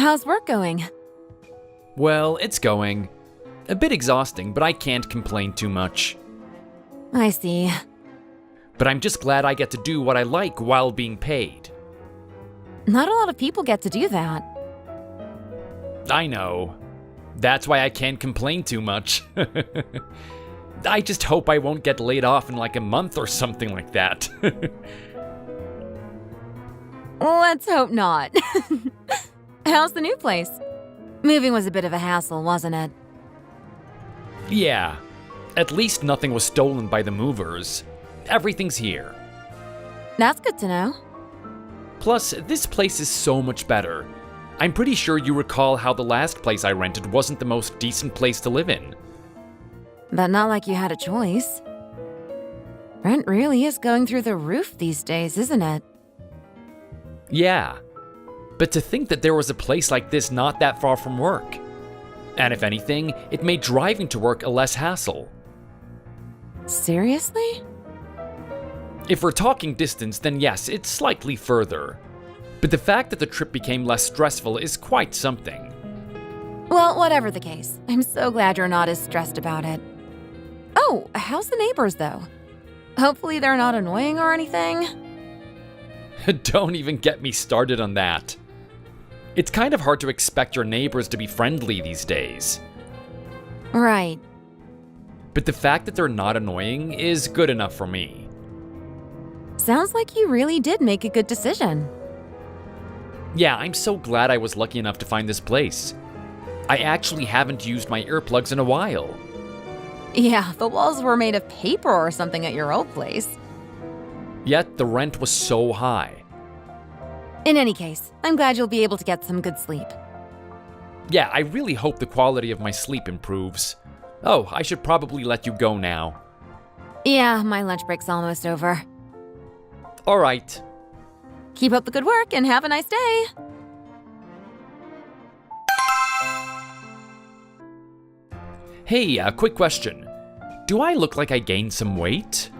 How's work going? Well, it's going. A bit exhausting, but I can't complain too much. I see. But I'm just glad I get to do what I like while being paid. Not a lot of people get to do that. I know. That's why I can't complain too much. I just hope I won't get laid off in like a month or something like that. Let's hope not. How's the new place? Moving was a bit of a hassle, wasn't it? Yeah. At least nothing was stolen by the movers. Everything's here. That's good to know. Plus, this place is so much better. I'm pretty sure you recall how the last place I rented wasn't the most decent place to live in. But not like you had a choice. Rent really is going through the roof these days, isn't it? Yeah. But to think that there was a place like this not that far from work. And if anything, it made driving to work a less hassle. Seriously? If we're talking distance, then yes, it's slightly further. But the fact that the trip became less stressful is quite something. Well, whatever the case, I'm so glad you're not as stressed about it. Oh, how's the neighbors, though? Hopefully they're not annoying or anything. Don't even get me started on that. It's kind of hard to expect your neighbors to be friendly these days. Right. But the fact that they're not annoying is good enough for me. Sounds like you really did make a good decision. Yeah, I'm so glad I was lucky enough to find this place. I actually haven't used my earplugs in a while. Yeah, the walls were made of paper or something at your old place. Yet the rent was so high. In any case, I'm glad you'll be able to get some good sleep. Yeah, I really hope the quality of my sleep improves. Oh, I should probably let you go now. Yeah, my lunch break's almost over. All right. Keep up the good work and have a nice day. Hey, a quick question. Do I look like I gained some weight?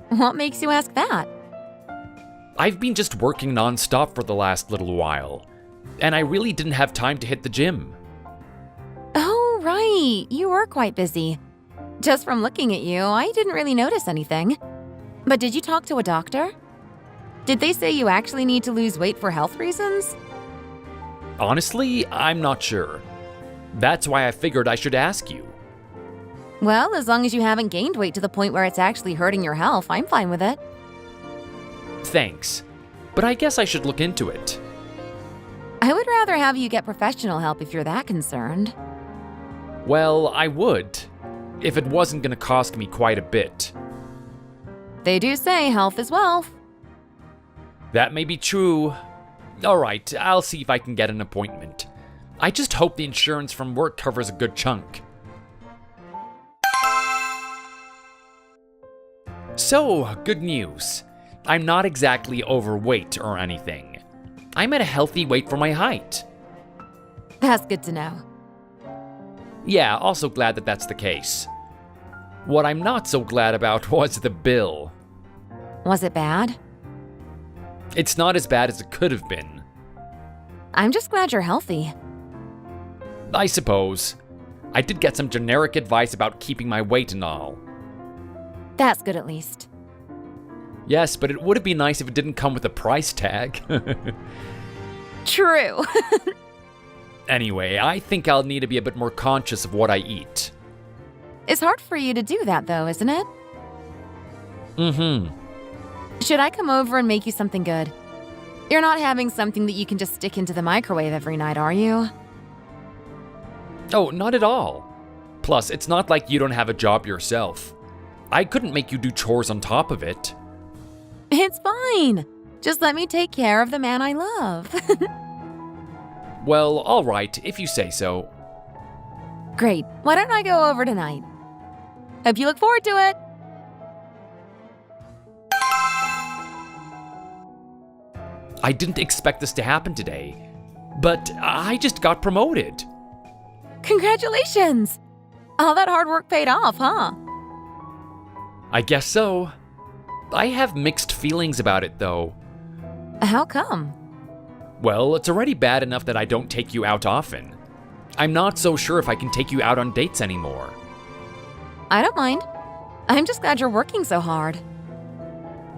What makes you ask that? I've been just working non-stop for the last little while, and I really didn't have time to hit the gym. Oh, right. You were quite busy. Just from looking at you, I didn't really notice anything. But did you talk to a doctor? Did they say you actually need to lose weight for health reasons? Honestly, I'm not sure. That's why I figured I should ask you. Well, as long as you haven't gained weight to the point where it's actually hurting your health, I'm fine with it. Thanks, but I guess I should look into it. I would rather have you get professional help if you're that concerned. Well, I would, if it wasn't going to cost me quite a bit. They do say health is wealth. That may be true. Alright, I'll see if I can get an appointment. I just hope the insurance from work covers a good chunk. So, good news. I'm not exactly overweight or anything. I'm at a healthy weight for my height. That's good to know. Yeah, also glad that that's the case. What I'm not so glad about was the bill. Was it bad? It's not as bad as it could have been. I'm just glad you're healthy. I suppose. I did get some generic advice about keeping my weight and all. That's good at least. Yes, but it would have been nice if it didn't come with a price tag. True. Anyway, I think I'll need to be a bit more conscious of what I eat. It's hard for you to do that though, isn't it? Should I come over and make you something good? You're not having something that you can just stick into the microwave every night, are you? Oh, not at all. Plus, it's not like you don't have a job yourself. I couldn't make you do chores on top of it. It's fine. Just let me take care of the man I love. Well, alright, if you say so. Great. Why don't I go over tonight? Hope you look forward to it. I didn't expect this to happen today, but I just got promoted. Congratulations! All that hard work paid off, huh? I guess so. I have mixed feelings about it, though. How come? Well, it's already bad enough that I don't take you out often. I'm not so sure if I can take you out on dates anymore. I don't mind. I'm just glad you're working so hard.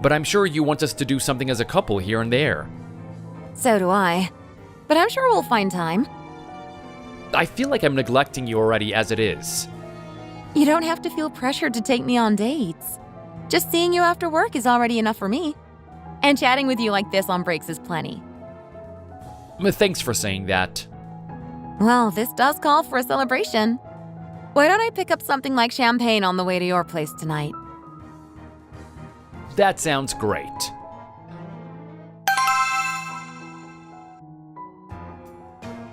But I'm sure you want us to do something as a couple here and there. So do I. But I'm sure we'll find time. I feel like I'm neglecting you already as it is. You don't have to feel pressured to take me on dates. Just seeing you after work is already enough for me. And chatting with you like this on breaks is plenty. Thanks for saying that. Well, this does call for a celebration. Why don't I pick up something like champagne on the way to your place tonight? That sounds great.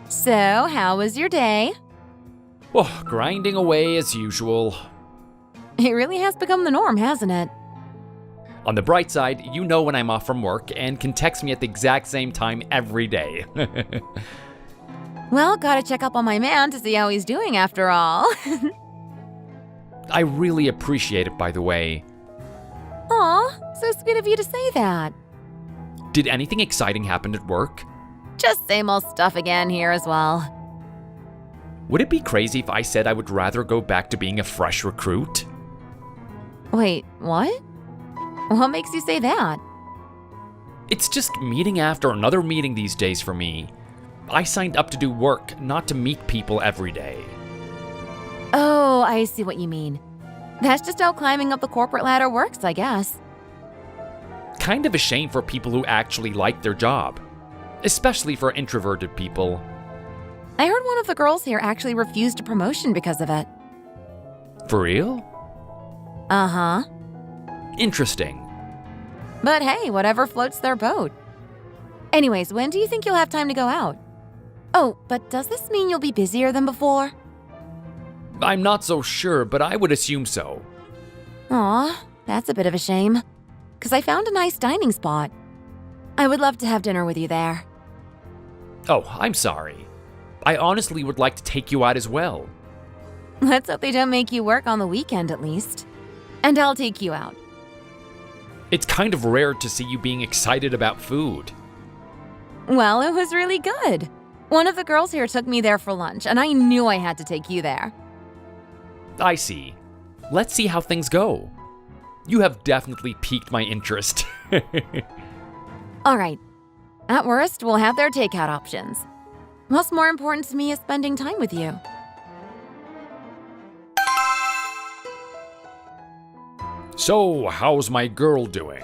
So, how was your day? Oh, grinding away as usual. It really has become the norm, hasn't it? On the bright side, you know when I'm off from work and can text me at the exact same time every day. Well, gotta check up on my man to see how he's doing after all. I really appreciate it, by the way. Aw, so sweet of you to say that. Did anything exciting happen at work? Just same old stuff again here as well. Would it be crazy if I said I would rather go back to being a fresh recruit? Wait, what? What makes you say that? It's just meeting after another meeting these days for me. I signed up to do work, not to meet people every day. Oh, I see what you mean. That's just how climbing up the corporate ladder works, I guess. Kind of a shame for people who actually like their job. Especially for introverted people. I heard one of the girls here actually refused a promotion because of it. For real? Uh-huh. Interesting. But hey, whatever floats their boat. Anyways, when do you think you'll have time to go out? Oh, but does this mean you'll be busier than before? I'm not so sure, but I would assume so. Aw, that's a bit of a shame. 'Cause I found a nice dining spot. I would love to have dinner with you there. Oh, I'm sorry. I honestly would like to take you out as well. Let's hope they don't make you work on the weekend at least. And I'll take you out. It's kind of rare to see you being excited about food. Well, it was really good. One of the girls here took me there for lunch, and I knew I had to take you there. I see. Let's see how things go. You have definitely piqued my interest. All right. At worst, we'll have their takeout options. What's more important to me is spending time with you. So, how's my girl doing?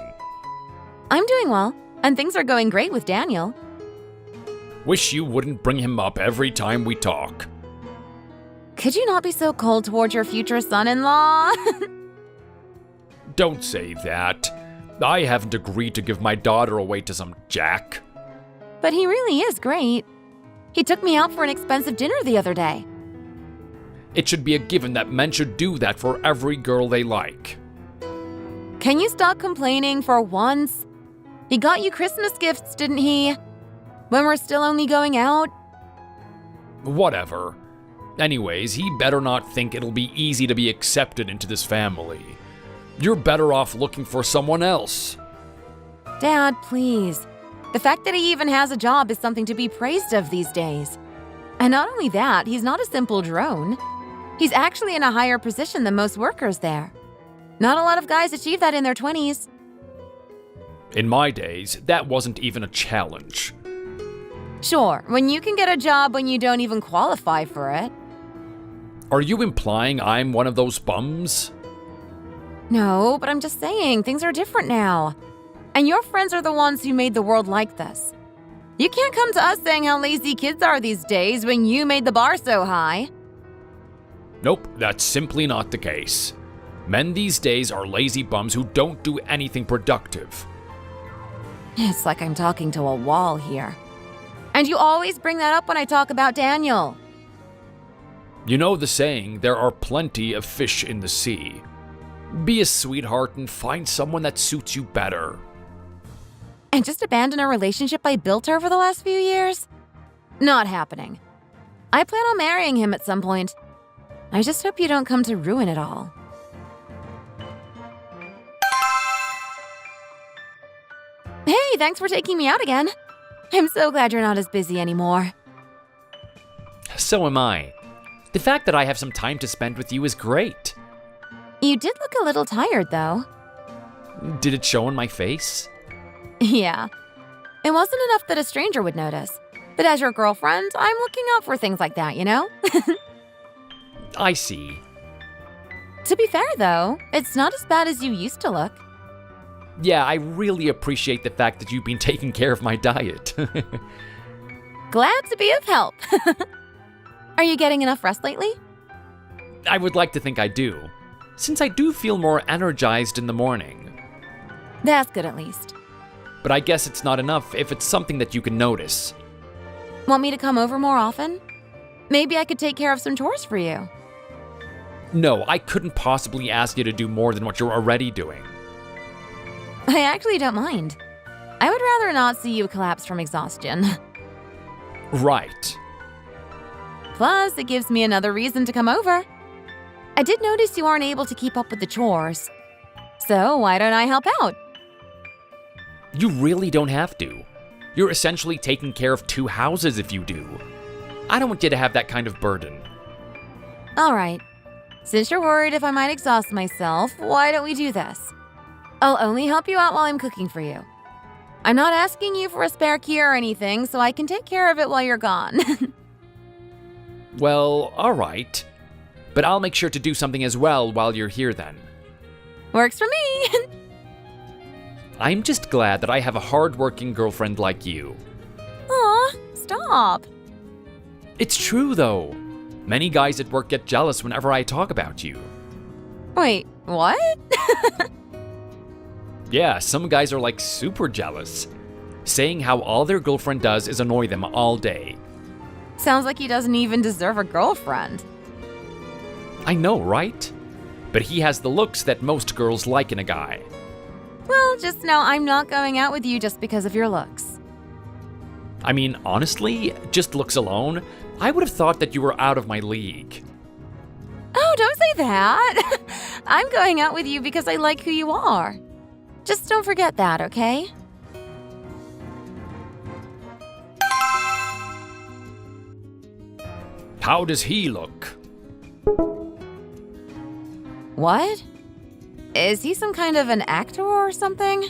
I'm doing well, and things are going great with Daniel. Wish you wouldn't bring him up every time we talk. Could you not be so cold towards your future son-in-law? Don't say that. I haven't agreed to give my daughter away to some jack. But he really is great. He took me out for an expensive dinner the other day. It should be a given that men should do that for every girl they like. Can you stop complaining for once? He got you Christmas gifts, didn't he? When we're still only going out? Whatever. Anyways, he better not think it'll be easy to be accepted into this family. You're better off looking for someone else. Dad, please. The fact that he even has a job is something to be praised of these days. And not only that, he's not a simple drone. He's actually in a higher position than most workers there. Not a lot of guys achieve that in their 20s. In my days, that wasn't even a challenge. Sure, when you can get a job when you don't even qualify for it. Are you implying I'm one of those bums? No, but I'm just saying, things are different now. And your friends are the ones who made the world like this. You can't come to us saying how lazy kids are these days when you made the bar so high. Nope, that's simply not the case. Men these days are lazy bums who don't do anything productive. It's like I'm talking to a wall here. And you always bring that up when I talk about Daniel. You know the saying, there are plenty of fish in the sea. Be a sweetheart and find someone that suits you better. And just abandon a relationship I built over the last few years? Not happening. I plan on marrying him at some point. I just hope you don't come to ruin it all. Hey, thanks for taking me out again. I'm so glad you're not as busy anymore. So am I. The fact that I have some time to spend with you is great. You did look a little tired, though. Did it show on my face? Yeah. It wasn't enough that a stranger would notice. But as your girlfriend, I'm looking out for things like that, you know? I see. To be fair, though, it's not as bad as you used to look. Yeah, I really appreciate the fact that you've been taking care of my diet. Glad to be of help. Are you getting enough rest lately? I would like to think I do, since I do feel more energized in the morning. That's good at least. But I guess it's not enough if it's something that you can notice. Want me to come over more often? Maybe I could take care of some chores for you. No, I couldn't possibly ask you to do more than what you're already doing. I actually don't mind. I would rather not see you collapse from exhaustion. Right. Plus, it gives me another reason to come over. I did notice you aren't able to keep up with the chores. So why don't I help out? You really don't have to. You're essentially taking care of 2 houses if you do. I don't want you to have that kind of burden. All right. Since you're worried if I might exhaust myself, why don't we do this? I'll only help you out while I'm cooking for you. I'm not asking you for a spare key or anything, so I can take care of it while you're gone. Well, alright. But I'll make sure to do something as well while you're here then. Works for me. I'm just glad that I have a hard-working girlfriend like you. Aw, stop. It's true, though. Many guys at work get jealous whenever I talk about you. Wait, what? Yeah, some guys are like super jealous, saying how all their girlfriend does is annoy them all day. Sounds like he doesn't even deserve a girlfriend. I know, right? But he has the looks that most girls like in a guy. Well, just know I'm not going out with you just because of your looks. I mean, honestly, just looks alone, I would have thought that you were out of my league. Oh, don't say that. I'm going out with you because I like who you are. Just don't forget that, okay? How does he look? What? Is he some kind of an actor or something?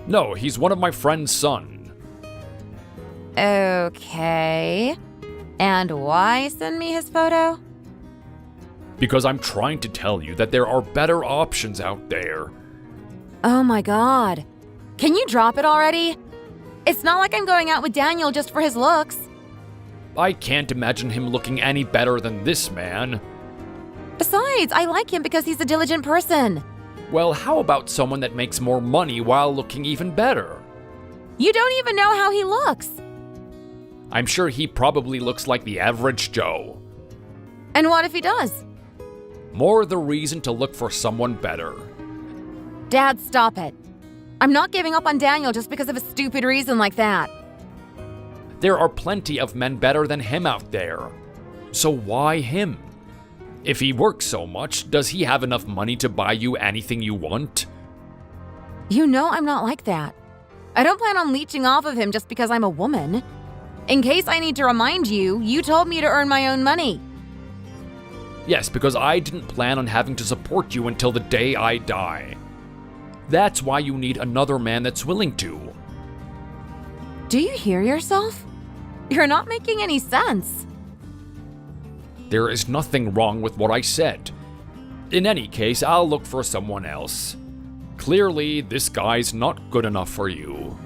No, he's one of my friend's son. Okay. And why send me his photo? Because I'm trying to tell you that there are better options out there. Oh my god. Can you drop it already? It's not like I'm going out with Daniel just for his looks. I can't imagine him looking any better than this man. Besides, I like him because he's a diligent person. Well, how about someone that makes more money while looking even better? You don't even know how he looks. I'm sure he probably looks like the average Joe. And what if he does? More the reason to look for someone better. Dad, stop it. I'm not giving up on Daniel just because of a stupid reason like that. There are plenty of men better than him out there. So why him? If he works so much, does he have enough money to buy you anything you want? You know I'm not like that. I don't plan on leeching off of him just because I'm a woman. In case I need to remind you, you told me to earn my own money. Yes, because I didn't plan on having to support you until the day I die. That's why you need another man that's willing to. Do you hear yourself? You're not making any sense. There is nothing wrong with what I said. In any case, I'll look for someone else. Clearly, this guy's not good enough for you.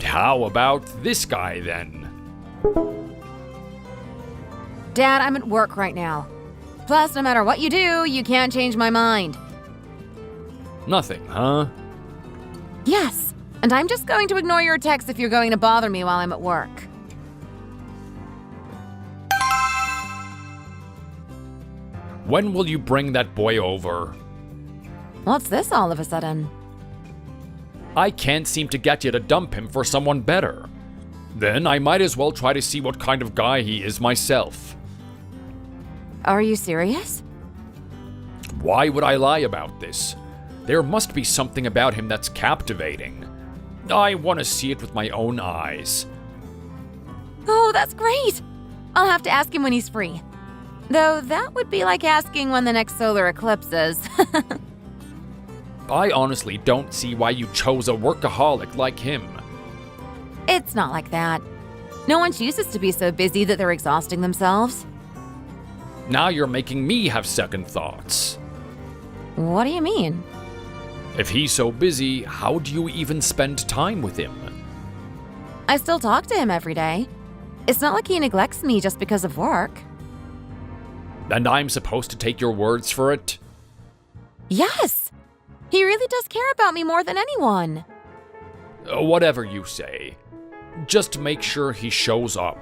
How about this guy then? Dad, I'm at work right now. Plus, no matter what you do, you can't change my mind. Nothing, huh? Yes, and I'm just going to ignore your texts if you're going to bother me while I'm at work. When will you bring that boy over? What's this all of a sudden? I can't seem to get you to dump him for someone better. Then I might as well try to see what kind of guy he is myself. Are you serious? Why would I lie about this? There must be something about him that's captivating. I want to see it with my own eyes. Oh, that's great! I'll have to ask him when he's free. Though that would be like asking when the next solar eclipse is. I honestly don't see why you chose a workaholic like him. It's not like that. No one chooses to be so busy that they're exhausting themselves. Now you're making me have second thoughts. What do you mean? If he's so busy, how do you even spend time with him? I still talk to him every day. It's not like he neglects me just because of work. And I'm supposed to take your words for it? Yes! He really does care about me more than anyone. Whatever you say. Just make sure he shows up.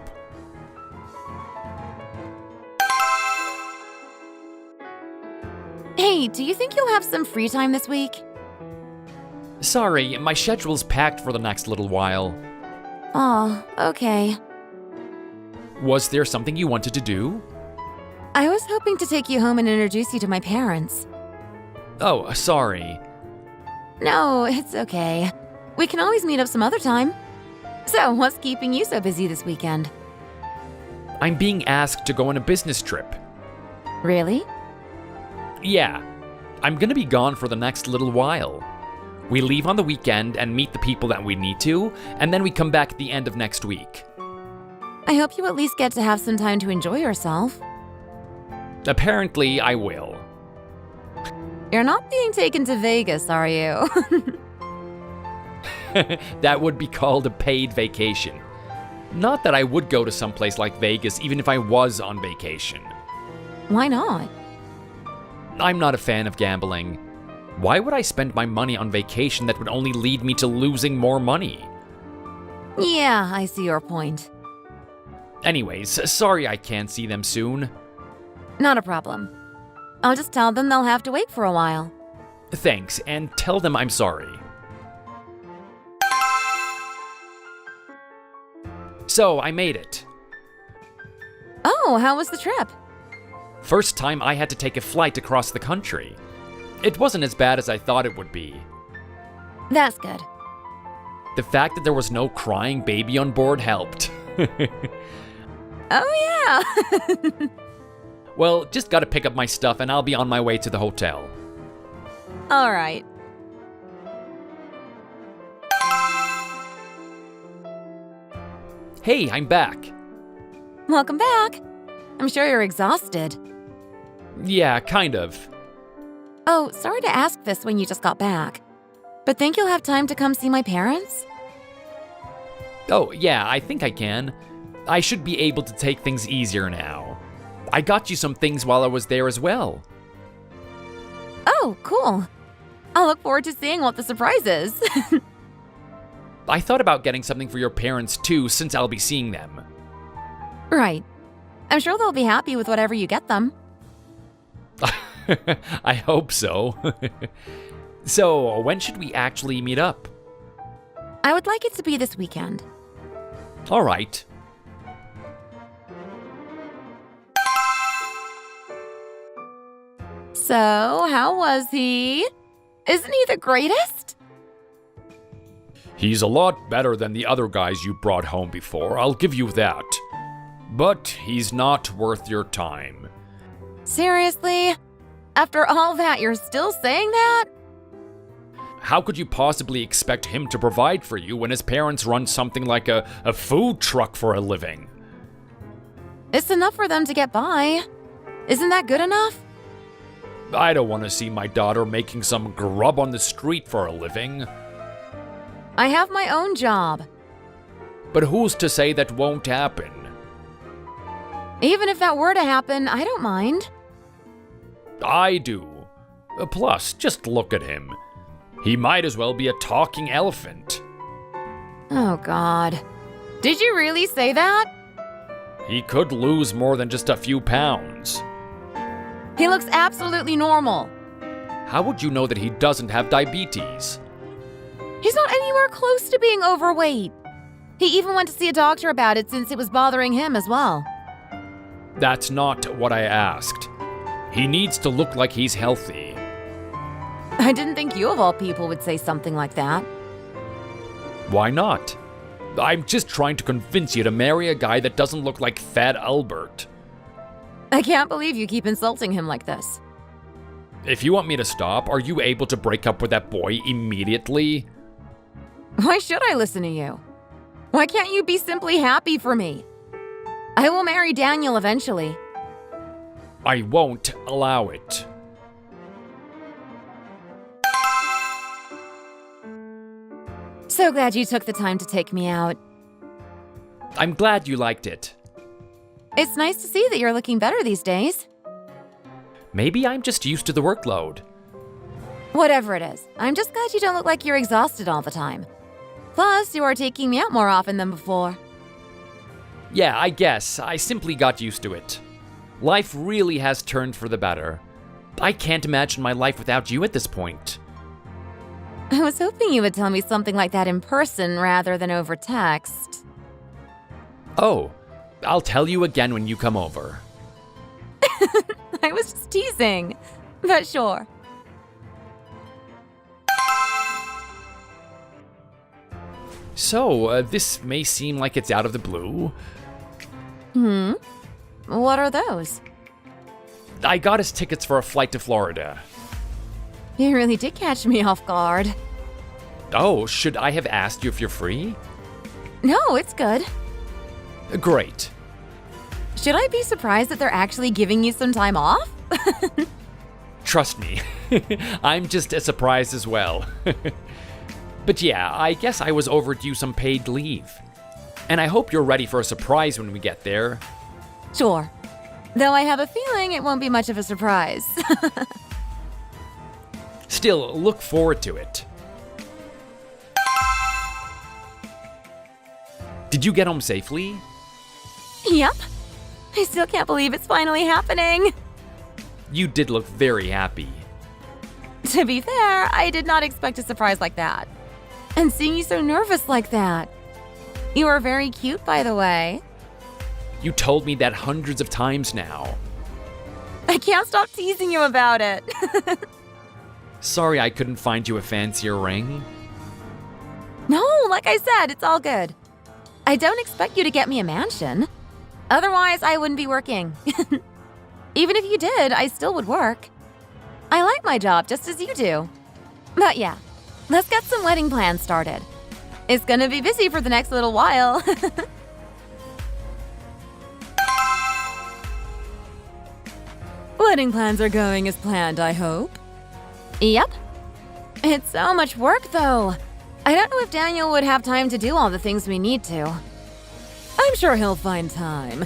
Hey, do you think you'll have some free time this week? Sorry, my schedule's packed for the next little while. Oh, okay. Was there something you wanted to do? I was hoping to take you home and introduce you to my parents. Oh, sorry. No, it's okay. We can always meet up some other time. So, what's keeping you so busy this weekend? I'm being asked to go on a business trip. Really? Yeah, I'm gonna be gone for the next little while. We leave on the weekend and meet the people that we need to, and then we come back at the end of next week. I hope you at least get to have some time to enjoy yourself. Apparently, I will. You're not being taken to Vegas, are you? That would be called a paid vacation. Not that I would go to someplace like Vegas even if I was on vacation. Why not? I'm not a fan of gambling. Why would I spend my money on vacation that would only lead me to losing more money? Yeah, I see your point. Anyways, sorry I can't see them soon. Not a problem. I'll just tell them they'll have to wait for a while. Thanks, and tell them I'm sorry. So, I made it. Oh, how was the trip? First time I had to take a flight across the country. It wasn't as bad as I thought it would be. That's good. The fact that there was no crying baby on board helped. Oh, yeah. Well, just gotta pick up my stuff and I'll be on my way to the hotel. All right. Hey, I'm back. Welcome back. I'm sure you're exhausted. Yeah, kind of. Oh, sorry to ask this when you just got back. But think you'll have time to come see my parents? Oh, yeah, I think I can. I should be able to take things easier now. I got you some things while I was there as well. Oh, cool. I'll look forward to seeing what the surprise is. I thought about getting something for your parents too, since I'll be seeing them. Right. I'm sure they'll be happy with whatever you get them. I hope so. So, when should we actually meet up? I would like it to be this weekend. All right. So, how was he? Isn't he the greatest? He's a lot better than the other guys you brought home before, I'll give you that. But he's not worth your time. Seriously? After all that, you're still saying that? How could you possibly expect him to provide for you when his parents run something like a food truck for a living? It's enough for them to get by. Isn't that good enough? I don't want to see my daughter making some grub on the street for a living. I have my own job. But who's to say that won't happen? Even if that were to happen, I don't mind. I do. Plus, just look at him. He might as well be a talking elephant. Oh, God. Did you really say that? He could lose more than just a few pounds. He looks absolutely normal. How would you know that he doesn't have diabetes? He's not anywhere close to being overweight. He even went to see a doctor about it since it was bothering him as well. That's not what I asked. He needs to look like he's healthy. I didn't think you of all people would say something like that. Why not? I'm just trying to convince you to marry a guy that doesn't look like Fat Albert. I can't believe you keep insulting him like this. If you want me to stop, are you able to break up with that boy immediately? Why should I listen to you? Why can't you be simply happy for me? I will marry Daniel eventually. I won't allow it. So glad you took the time to take me out. I'm glad you liked it. It's nice to see that you're looking better these days. Maybe I'm just used to the workload. Whatever it is, I'm just glad you don't look like you're exhausted all the time. Plus, you are taking me out more often than before. Yeah, I guess. I simply got used to it. Life really has turned for the better. I can't imagine my life without you at this point. I was hoping you would tell me something like that in person rather than over text. Oh, I'll tell you again when you come over. I was just teasing, but sure. So, this may seem like it's out of the blue. What are those? I got us tickets for a flight to Florida. You really did catch me off guard. Oh, should I have asked you if you're free? No, it's good. Great. Should I be surprised that they're actually giving you some time off? Trust me, I'm just as surprised as well. But yeah, I guess I was overdue some paid leave. And I hope you're ready for a surprise when we get there. Sure. Though I have a feeling it won't be much of a surprise. Still, look forward to it. Did you get home safely? Yep. I still can't believe it's finally happening. You did look very happy. To be fair, I did not expect a surprise like that. And seeing you so nervous like that. You are very cute, by the way. You told me that hundreds of times now. I can't stop teasing you about it. Sorry I couldn't find you a fancier ring. No, like I said, it's all good. I don't expect you to get me a mansion. Otherwise, I wouldn't be working. Even if you did, I still would work. I like my job just as you do. But yeah, let's get some wedding plans started. It's gonna be busy for the next little while. Wedding plans are going as planned, I hope. Yep. It's so much work, though. I don't know if Daniel would have time to do all the things we need to. I'm sure he'll find time.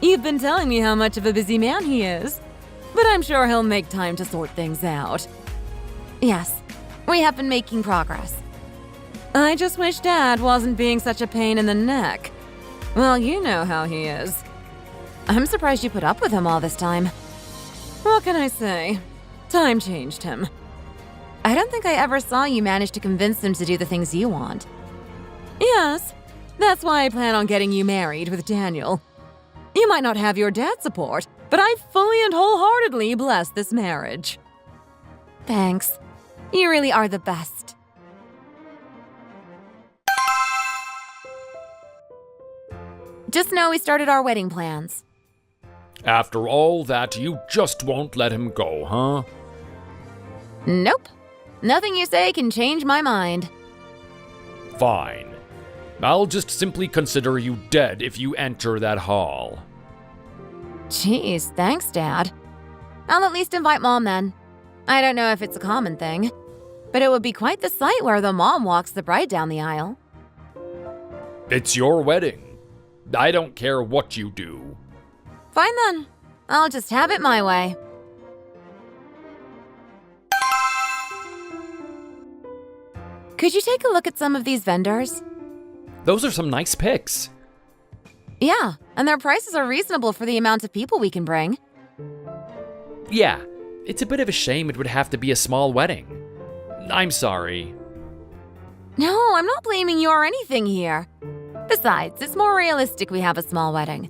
You've been telling me how much of a busy man he is. But I'm sure he'll make time to sort things out. Yes, we have been making progress. I just wish Dad wasn't being such a pain in the neck. Well, you know how he is. I'm surprised you put up with him all this time. What can I say? Time changed him. I don't think I ever saw you manage to convince him to do the things you want. Yes, that's why I plan on getting you married with Daniel. You might not have your dad's support, but I fully and wholeheartedly bless this marriage. Thanks. You really are the best. Just know we started our wedding plans. After all that, you just won't let him go, huh? Nope. Nothing you say can change my mind. Fine. I'll just simply consider you dead if you enter that hall. Jeez, thanks, Dad. I'll at least invite Mom then. I don't know if it's a common thing, but it would be quite the sight where the mom walks the bride down the aisle. It's your wedding. I don't care what you do. Fine then. I'll just have it my way. Could you take a look at some of these vendors? Those are some nice pics. Yeah, and their prices are reasonable for the amount of people we can bring. Yeah, it's a bit of a shame it would have to be a small wedding. I'm sorry. No, I'm not blaming you or anything here. Besides, it's more realistic we have a small wedding.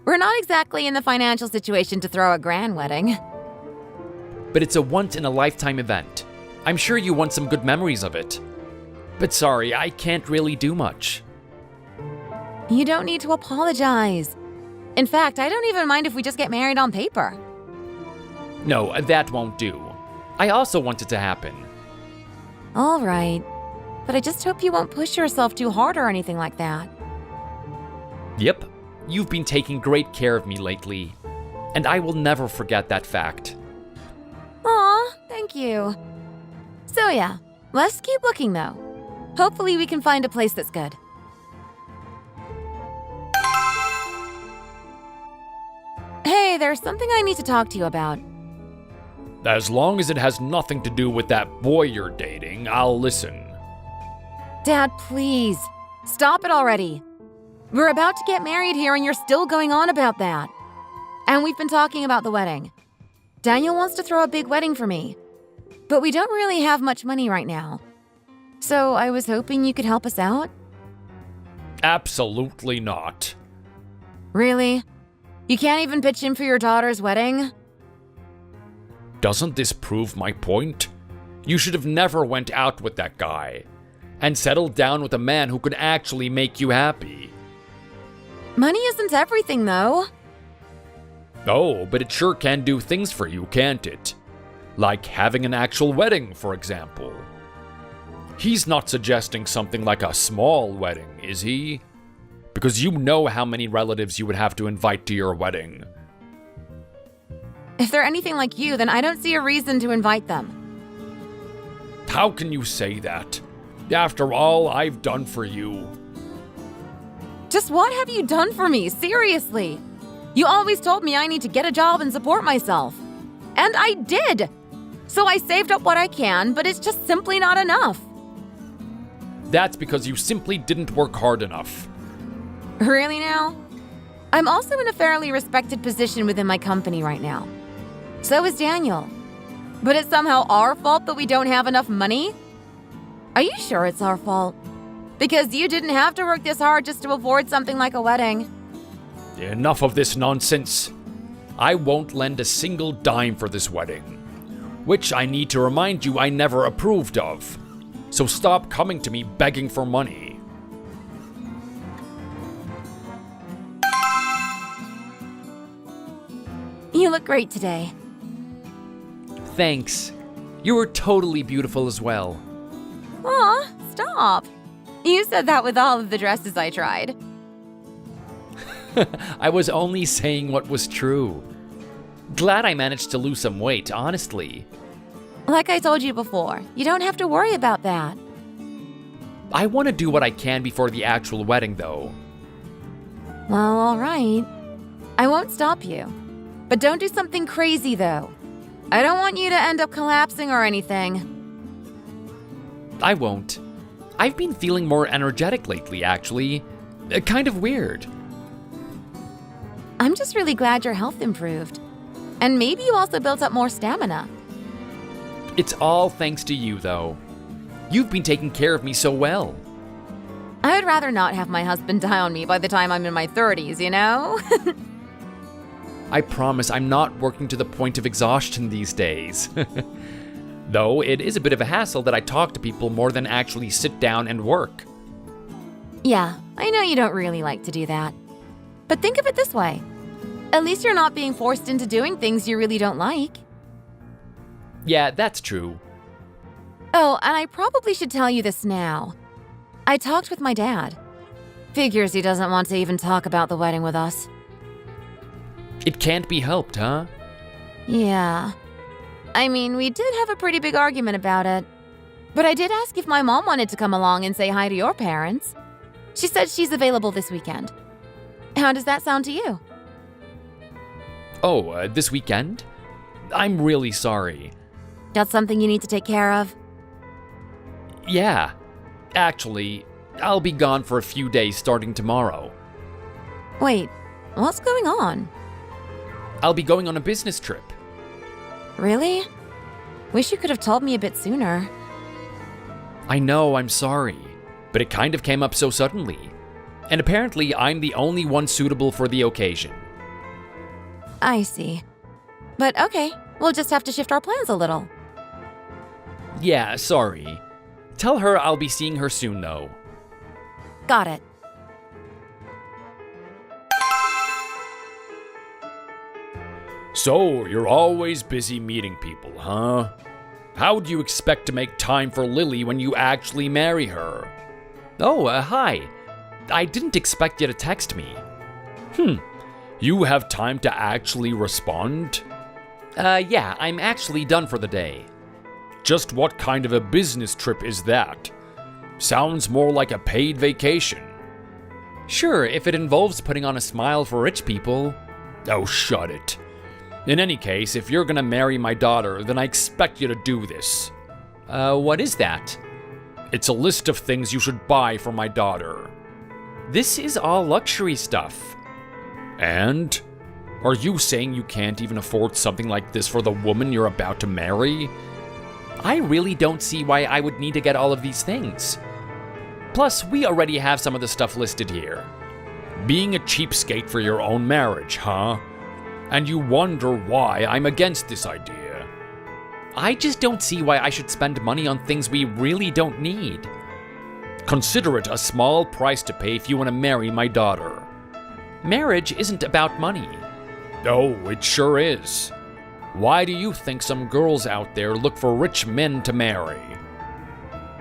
We're not exactly in the financial situation to throw a grand wedding. But it's a once-in-a-lifetime event. I'm sure you want some good memories of it. But sorry, I can't really do much. You don't need to apologize. In fact, I don't even mind if we just get married on paper. No, that won't do. I also want it to happen. All right. But I just hope you won't push yourself too hard or anything like that. Yep, you've been taking great care of me lately, and I will never forget that fact. Aw, thank you. So yeah, let's keep looking though. Hopefully we can find a place that's good. Hey, there's something I need to talk to you about. As long as it has nothing to do with that boy you're dating, I'll listen. Dad, please. Stop it already. We're about to get married here and you're still going on about that. And we've been talking about the wedding. Daniel wants to throw a big wedding for me. But we don't really have much money right now. So I was hoping you could help us out. Absolutely not. Really? You can't even pitch in for your daughter's wedding? Doesn't this prove my point? You should have never went out with that guy and settled down with a man who could actually make you happy. Money isn't everything, though. Oh, but it sure can do things for you, can't it? Like having an actual wedding, for example. He's not suggesting something like a small wedding, is he? Because you know how many relatives you would have to invite to your wedding. If they're anything like you, then I don't see a reason to invite them. How can you say that? After all I've done for you. Just what have you done for me? Seriously. You always told me I need to get a job and support myself. And I did. So I saved up what I can, but it's just simply not enough. That's because you simply didn't work hard enough. Really now? I'm also in a fairly respected position within my company right now. So is Daniel. But it's somehow our fault that we don't have enough money? Are you sure it's our fault? Because you didn't have to work this hard just to afford something like a wedding. Enough of this nonsense. I won't lend a single dime for this wedding. Which I need to remind you I never approved of. So stop coming to me begging for money. You look great today. Thanks. You were totally beautiful as well. Aw, stop. You said that with all of the dresses I tried. I was only saying what was true. Glad I managed to lose some weight, honestly. Like I told you before, you don't have to worry about that. I want to do what I can before the actual wedding, though. Well, all right. I won't stop you. But don't do something crazy, though. I don't want you to end up collapsing or anything. I won't. I've been feeling more energetic lately, actually. Kind of weird. I'm just really glad your health improved. And maybe you also built up more stamina. It's all thanks to you, though. You've been taking care of me so well. I would rather not have my husband die on me by the time I'm in my 30s, you know? I promise I'm not working to the point of exhaustion these days. Though it is a bit of a hassle that I talk to people more than actually sit down and work. Yeah, I know you don't really like to do that. But think of it this way. At least you're not being forced into doing things you really don't like. Yeah, that's true. Oh, and I probably should tell you this now. I talked with my dad. Figures he doesn't want to even talk about the wedding with us. It can't be helped, huh? Yeah. I mean, we did have a pretty big argument about it. But I did ask if my mom wanted to come along and say hi to your parents. She said she's available this weekend. How does that sound to you? Oh, this weekend? I'm really sorry. Got something you need to take care of? Yeah. Actually, I'll be gone for a few days starting tomorrow. Wait, what's going on? I'll be going on a business trip. Really? Wish you could have told me a bit sooner. I know, I'm sorry, but it kind of came up so suddenly. And apparently, I'm the only one suitable for the occasion. I see. But okay, we'll just have to shift our plans a little. Yeah, sorry. Tell her I'll be seeing her soon, though. Got it. So, you're always busy meeting people, huh? How do you expect to make time for Lily when you actually marry her? Oh, hi. I didn't expect you to text me. You have time to actually respond? Yeah, I'm actually done for the day. Just what kind of a business trip is that? Sounds more like a paid vacation. Sure, if it involves putting on a smile for rich people. Oh, shut it. In any case, if you're gonna marry my daughter, then I expect you to do this. What is that? It's a list of things you should buy for my daughter. This is all luxury stuff. And? Are you saying you can't even afford something like this for the woman you're about to marry? I really don't see why I would need to get all of these things. Plus, we already have some of the stuff listed here. Being a cheapskate for your own marriage, huh? And you wonder why I'm against this idea. I just don't see why I should spend money on things we really don't need. Consider it a small price to pay if you want to marry my daughter. Marriage isn't about money. Oh, it sure is. Why do you think some girls out there look for rich men to marry?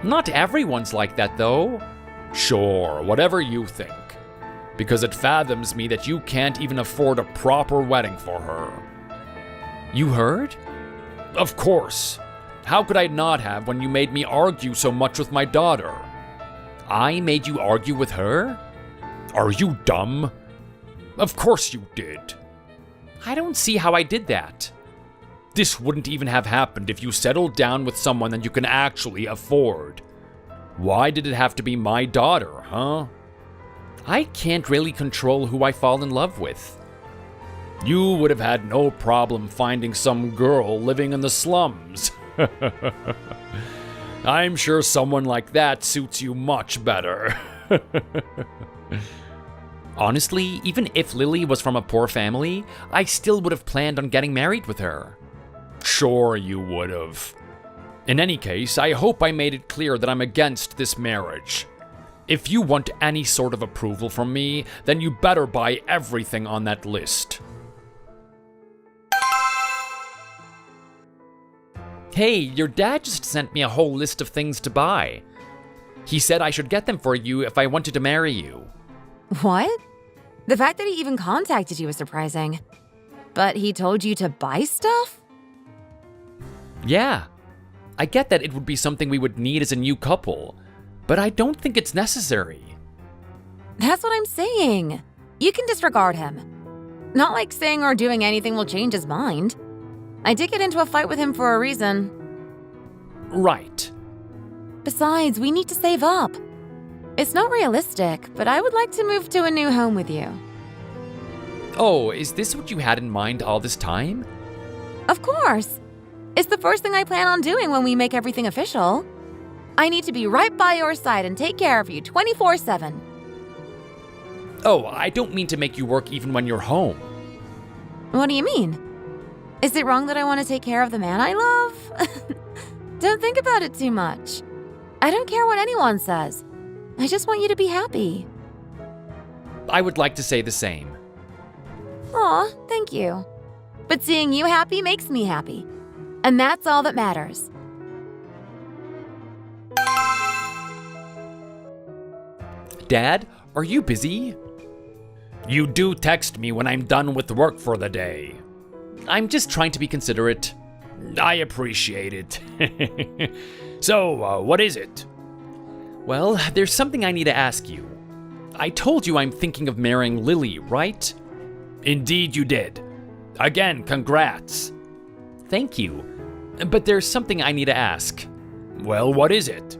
Not everyone's like that, though. Sure, whatever you think. Because it fathoms me that you can't even afford a proper wedding for her. You heard? Of course. How could I not have when you made me argue so much with my daughter? I made you argue with her? Are you dumb? Of course you did. I don't see how I did that. This wouldn't even have happened if you settled down with someone that you can actually afford. Why did it have to be my daughter, huh? I can't really control who I fall in love with. You would have had no problem finding some girl living in the slums. I'm sure someone like that suits you much better. Honestly, even if Lily was from a poor family, I still would have planned on getting married with her. Sure you would have. In any case, I hope I made it clear that I'm against this marriage. If you want any sort of approval from me, then you better buy everything on that list. Hey, your dad just sent me a whole list of things to buy. He said I should get them for you if I wanted to marry you. What? The fact that he even contacted you is surprising. But he told you to buy stuff? Yeah. I get that it would be something we would need as a new couple, but I don't think it's necessary. That's what I'm saying. You can disregard him. Not like saying or doing anything will change his mind. I did get into a fight with him for a reason. Right. Besides, we need to save up. It's not realistic, but I would like to move to a new home with you. Oh, is this what you had in mind all this time? Of course. It's the first thing I plan on doing when we make everything official. I need to be right by your side and take care of you 24/7. Oh, I don't mean to make you work even when you're home. What do you mean? Is it wrong that I want to take care of the man I love? Don't think about it too much. I don't care what anyone says. I just want you to be happy. I would like to say the same. Aw, thank you. But seeing you happy makes me happy. And that's all that matters. Dad, are you busy? You do text me when I'm done with work for the day. I'm just trying to be considerate. I appreciate it. So, what is it? Well, there's something I need to ask you. I told you I'm thinking of marrying Lily, right? Indeed you did. Again, congrats. Thank you. But there's something I need to ask. Well, what is it?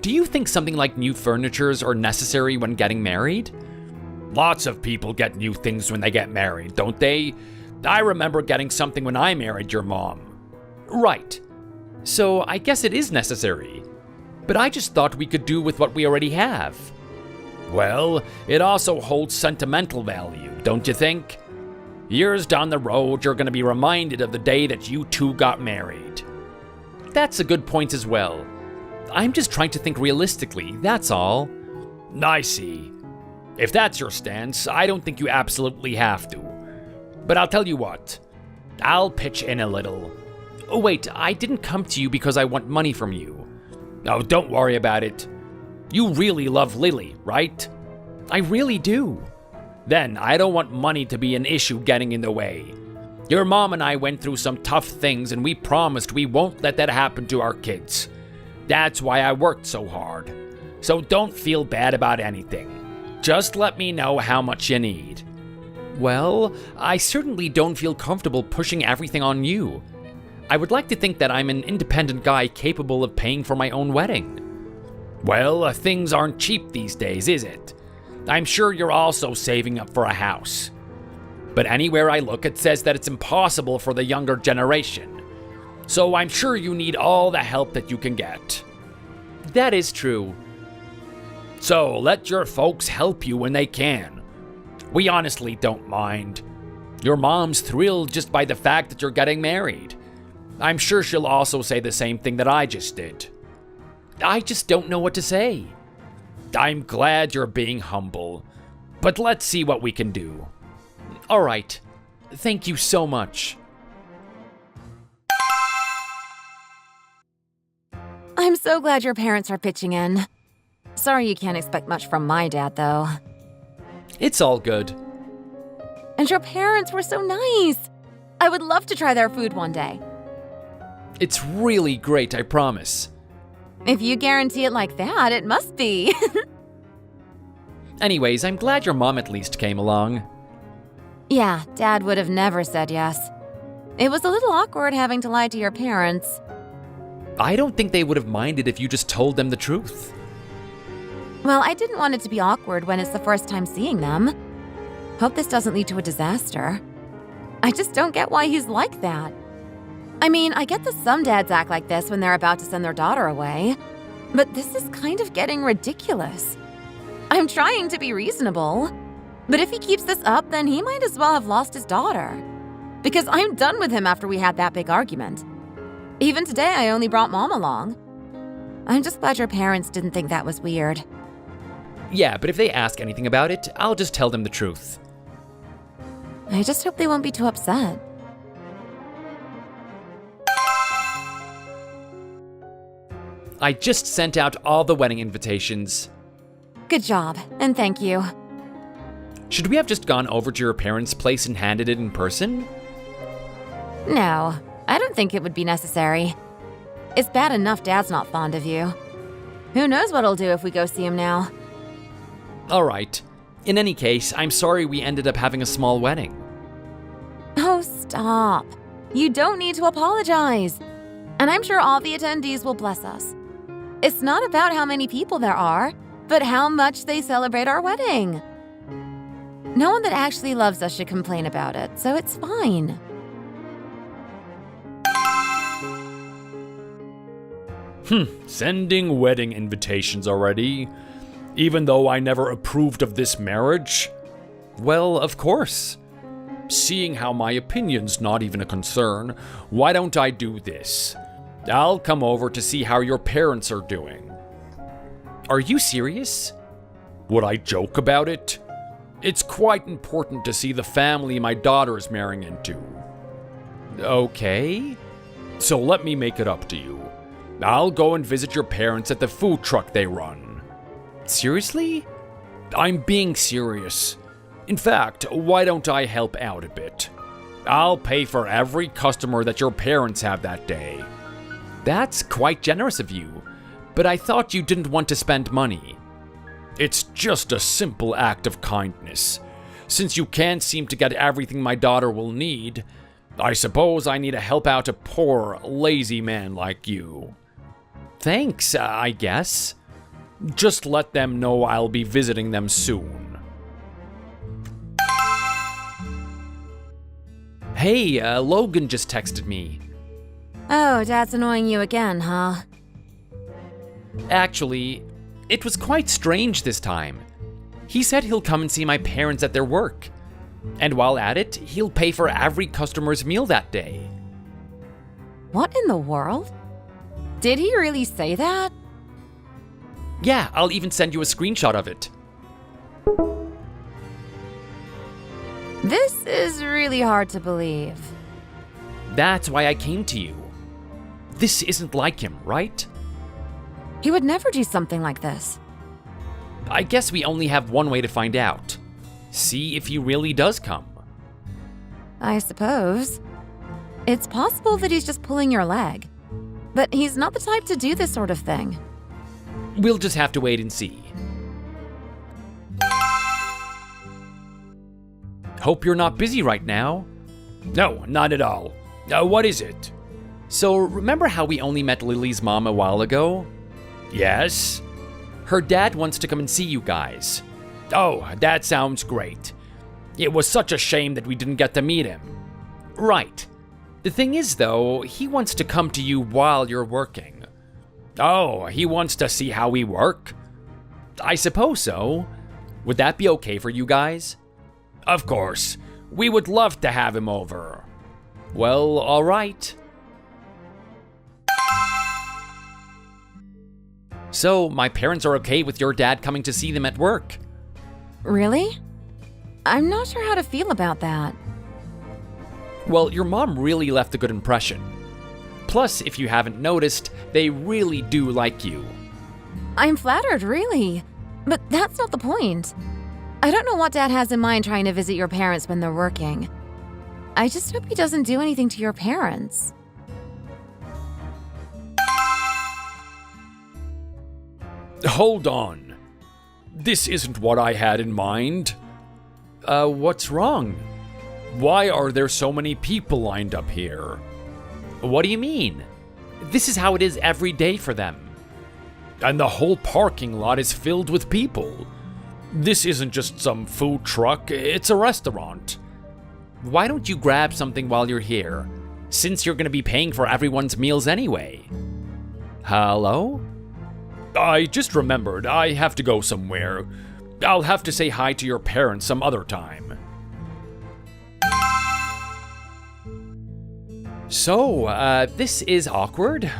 Do you think something like new furnitures are necessary when getting married? Lots of people get new things when they get married, don't they? I remember getting something when I married your mom. Right. So I guess it is necessary. But I just thought we could do with what we already have. Well, it also holds sentimental value, don't you think? Years down the road, you're going to be reminded of the day that you two got married. That's a good point as well. I'm just trying to think realistically, that's all. I see. If that's your stance, I don't think you absolutely have to. But I'll tell you what. I'll pitch in a little. Oh wait, I didn't come to you because I want money from you. Oh, don't worry about it. You really love Lily, right? I really do. Then I don't want money to be an issue getting in the way. Your mom and I went through some tough things and we promised we won't let that happen to our kids. That's why I worked so hard. So don't feel bad about anything. Just let me know how much you need. Well, I certainly don't feel comfortable pushing everything on you. I would like to think that I'm an independent guy capable of paying for my own wedding. Well, things aren't cheap these days, is it? I'm sure you're also saving up for a house. But anywhere I look, it says that it's impossible for the younger generation. So I'm sure you need all the help that you can get. That is true. So let your folks help you when they can. We honestly don't mind. Your mom's thrilled just by the fact that you're getting married. I'm sure she'll also say the same thing that I just did. I just don't know what to say. I'm glad you're being humble, but let's see what we can do. All right. Thank you so much. I'm so glad your parents are pitching in. Sorry you can't expect much from my dad, though. It's all good. And your parents were so nice. I would love to try their food one day. It's really great, I promise. If you guarantee it like that, it must be. Anyways, I'm glad your mom at least came along. Yeah, Dad would have never said yes. It was a little awkward having to lie to your parents. I don't think they would have minded if you just told them the truth. Well, I didn't want it to be awkward when it's the first time seeing them. Hope this doesn't lead to a disaster. I just don't get why he's like that. I mean, I get that some dads act like this when they're about to send their daughter away, but this is kind of getting ridiculous. I'm trying to be reasonable, but if he keeps this up, then he might as well have lost his daughter. Because I'm done with him after we had that big argument. Even today, I only brought Mom along. I'm just glad your parents didn't think that was weird. Yeah, but if they ask anything about it, I'll just tell them the truth. I just hope they won't be too upset. I just sent out all the wedding invitations. Good job, and thank you. Should we have just gone over to your parents' place and handed it in person? No, I don't think it would be necessary. It's bad enough Dad's not fond of you. Who knows what he'll do if we go see him now? Alright. In any case, I'm sorry we ended up having a small wedding. Oh, stop. You don't need to apologize. And I'm sure all the attendees will bless us. It's not about how many people there are, but how much they celebrate our wedding. No one that actually loves us should complain about it, so it's fine. Sending wedding invitations already? Even though I never approved of this marriage? Well, of course. Seeing how my opinion's not even a concern, why don't I do this? I'll come over to see how your parents are doing. Are you serious? Would I joke about it? It's quite important to see the family my daughter's marrying into. Okay. So let me make it up to you. I'll go and visit your parents at the food truck they run. Seriously? I'm being serious. In fact, why don't I help out a bit? I'll pay for every customer that your parents have that day. That's quite generous of you, but I thought you didn't want to spend money. It's just a simple act of kindness. Since you can't seem to get everything my daughter will need, I suppose I need to help out a poor, lazy man like you. Thanks, I guess. Just let them know I'll be visiting them soon. Hey, Logan just texted me. Oh, Dad's annoying you again, huh? Actually, it was quite strange this time. He said he'll come and see my parents at their work. And while at it, he'll pay for every customer's meal that day. What in the world? Did he really say that? Yeah, I'll even send you a screenshot of it. This is really hard to believe. That's why I came to you. This isn't like him, right? He would never do something like this. I guess we only have one way to find out. See if he really does come. I suppose. It's possible that he's just pulling your leg. But he's not the type to do this sort of thing. We'll just have to wait and see. Hope you're not busy right now. No, not at all. What is it? So, remember how we only met Lily's mom a while ago? Yes. Her dad wants to come and see you guys. Oh, that sounds great. It was such a shame that we didn't get to meet him. Right. The thing is, though, he wants to come to you while you're working. Oh, he wants to see how we work? I suppose so. Would that be okay for you guys? Of course. We would love to have him over. Well, all right. So, my parents are okay with your dad coming to see them at work? Really? I'm not sure how to feel about that. Well, your mom really left a good impression. Plus, if you haven't noticed, they really do like you. I'm flattered, really. But that's not the point. I don't know what Dad has in mind trying to visit your parents when they're working. I just hope he doesn't do anything to your parents. Hold on. This isn't what I had in mind. What's wrong? Why are there so many people lined up here? What do you mean? This is how it is every day for them. And the whole parking lot is filled with people. This isn't just some food truck, it's a restaurant. Why don't you grab something while you're here, since you're gonna be paying for everyone's meals anyway? Hello? I just remembered I have to go somewhere. I'll have to say hi to your parents some other time. So, this is awkward.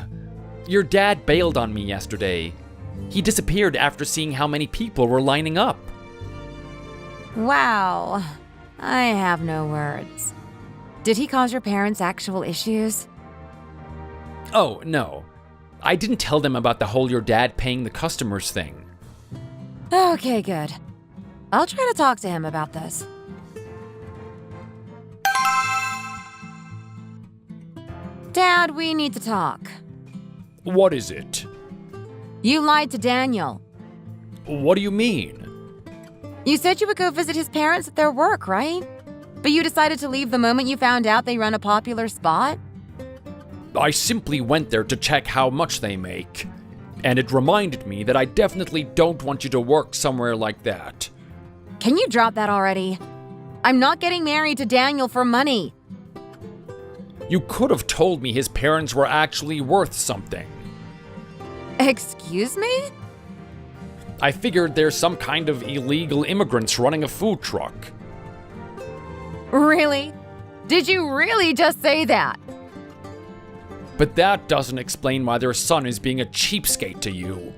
Your dad bailed on me yesterday. He disappeared after seeing how many people were lining up. Wow. I have no words. Did he cause your parents actual issues? Oh, no. I didn't tell them about the whole your dad paying the customers thing. Okay, good. I'll try to talk to him about this. Dad, we need to talk. What is it? You lied to Daniel. What do you mean? You said you would go visit his parents at their work, right? But you decided to leave the moment you found out they run a popular spot? I simply went there to check how much they make. And it reminded me that I definitely don't want you to work somewhere like that. Can you drop that already? I'm not getting married to Daniel for money. You could have told me his parents were actually worth something. Excuse me? I figured there's some kind of illegal immigrants running a food truck. Really? Did you really just say that? But that doesn't explain why their son is being a cheapskate to you.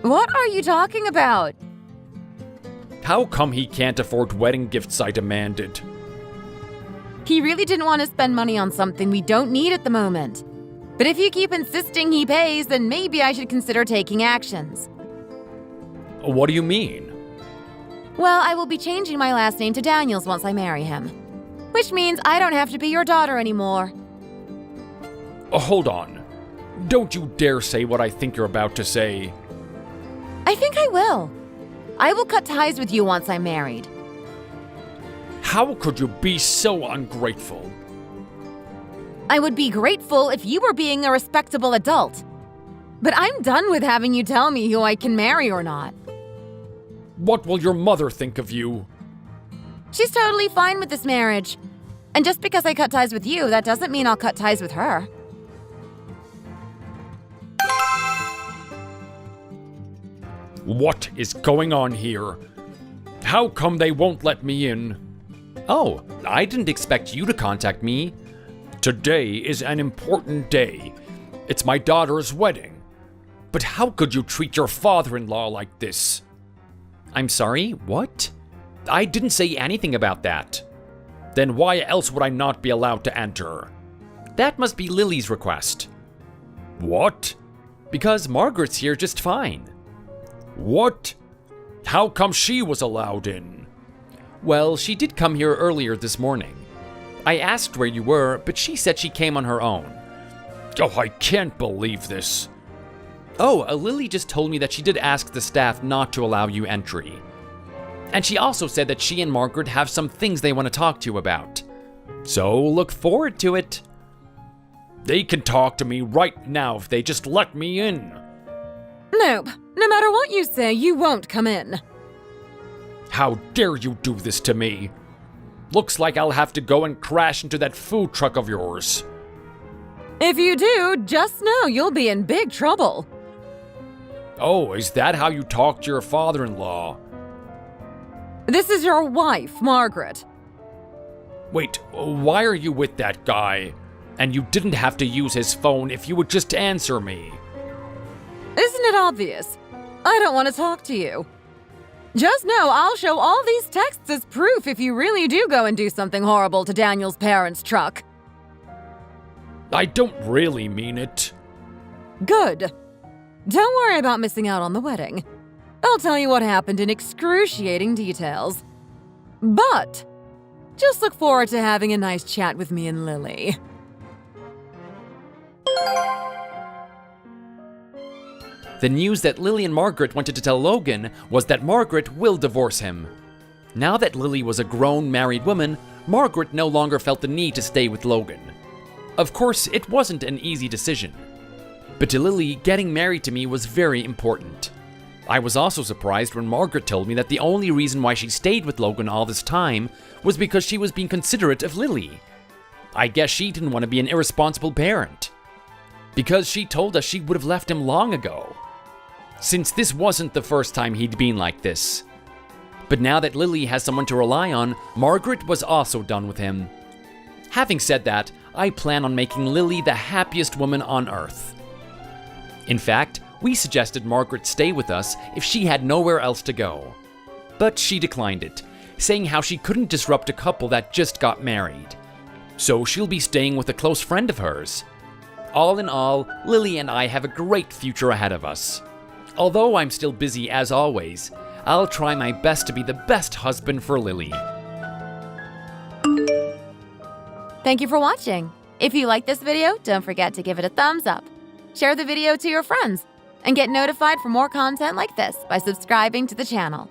What are you talking about? How come he can't afford wedding gifts I demanded? He really didn't want to spend money on something we don't need at the moment. But if you keep insisting he pays, then maybe I should consider taking actions. What do you mean? Well, I will be changing my last name to Daniels once I marry him. Which means I don't have to be your daughter anymore. Hold on. Don't you dare say what I think you're about to say. I think I will. I will cut ties with you once I'm married. How could you be so ungrateful? I would be grateful if you were being a respectable adult. But I'm done with having you tell me who I can marry or not. What will your mother think of you? She's totally fine with this marriage. And just because I cut ties with you, that doesn't mean I'll cut ties with her. What is going on here? How come they won't let me in? Oh, I didn't expect you to contact me. Today is an important day. It's my daughter's wedding. But how could you treat your father-in-law like this? I'm sorry, what? I didn't say anything about that. Then why else would I not be allowed to enter? That must be Lily's request. What? Because Margaret's here just fine. What? How come she was allowed in? Well, she did come here earlier this morning. I asked where you were, but she said she came on her own. Oh, I can't believe this. Oh, Lily just told me that she did ask the staff not to allow you entry. And she also said that she and Margaret have some things they want to talk to you about. So look forward to it. They can talk to me right now if they just let me in. Nope. No matter what you say, you won't come in. How dare you do this to me? Looks like I'll have to go and crash into that food truck of yours. If you do, just know you'll be in big trouble. Oh, is that how you talk to your father-in-law? This is your wife, Margaret. Wait, why are you with that guy? And you didn't have to use his phone if you would just answer me. Isn't it obvious? I don't want to talk to you. Just know I'll show all these texts as proof if you really do go and do something horrible to Daniel's parents' truck. I don't really mean it. Good. Don't worry about missing out on the wedding. I'll tell you what happened in excruciating details. But just look forward to having a nice chat with me and Lily. The news that Lily and Margaret wanted to tell Logan was that Margaret will divorce him. Now that Lily was a grown married woman, Margaret no longer felt the need to stay with Logan. Of course, it wasn't an easy decision. But to Lily, getting married to me was very important. I was also surprised when Margaret told me that the only reason why she stayed with Logan all this time was because she was being considerate of Lily. I guess she didn't want to be an irresponsible parent. Because she told us she would have left him long ago. Since this wasn't the first time he'd been like this. But now that Lily has someone to rely on, Margaret was also done with him. Having said that, I plan on making Lily the happiest woman on earth. In fact, we suggested Margaret stay with us if she had nowhere else to go. But she declined it, saying how she couldn't disrupt a couple that just got married. So she'll be staying with a close friend of hers. All in all, Lily and I have a great future ahead of us. Although I'm still busy as always, I'll try my best to be the best husband for Lily. Thank you for watching. If you like this video, don't forget to give it a thumbs up. Share the video to your friends, and get notified for more content like this by subscribing to the channel.